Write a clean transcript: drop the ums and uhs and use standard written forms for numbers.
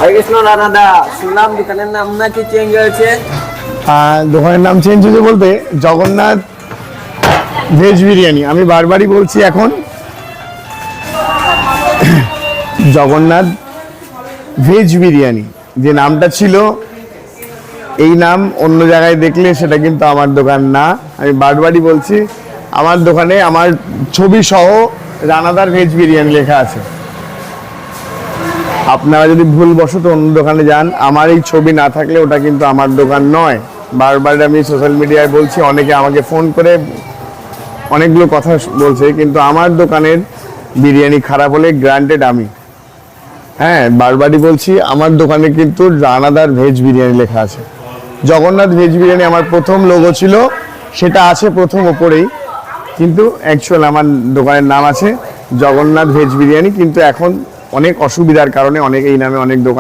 হরে কৃষ্ণ রানাদা, শুনলাম দোকানের নাম নাকি চেঞ্জ হয়েছে। দোকানের নাম চেঞ্জ হয়েছে বলতে জগন্নাথ ভেজ বিরিয়ানি। আমি বারবারই বলছি এখন জগন্নাথ ভেজ বিরিয়ানি যে নামটা ছিল, এই নাম অন্য জায়গায় দেখলে সেটা কিন্তু আমার দোকান না। আমি বারবারই বলছি আমার দোকানে আমার ছবি সহ রানাদার ভেজ বিরিয়ানি লেখা আছে। আপনারা যদি ভুলবশত অন্য দোকানে যান, আমার এই ছবি না থাকলে ওটা কিন্তু আমার দোকান নয়। বারবার আমি সোশ্যাল মিডিয়ায় বলছি, অনেকে আমাকে ফোন করে অনেকগুলো কথা বলছে, কিন্তু আমার দোকানের বিরিয়ানি খারাপ হলে গ্রান্টেড আমি। হ্যাঁ, বারবারই বলছি আমার দোকানে কিন্তু রানাদার ভেজ বিরিয়ানি লেখা আছে। জগন্নাথ ভেজ বিরিয়ানি আমার প্রথম লোগো ছিল, সেটা আছে প্রথম ওপরেই, কিন্তু অ্যাকচুয়াল আমার দোকানের নাম আছে জগন্নাথ ভেজ বিরিয়ানি। কিন্তু এখন অনেক অসুবিধার কারণে অনেক এই নামে অনেক দোকান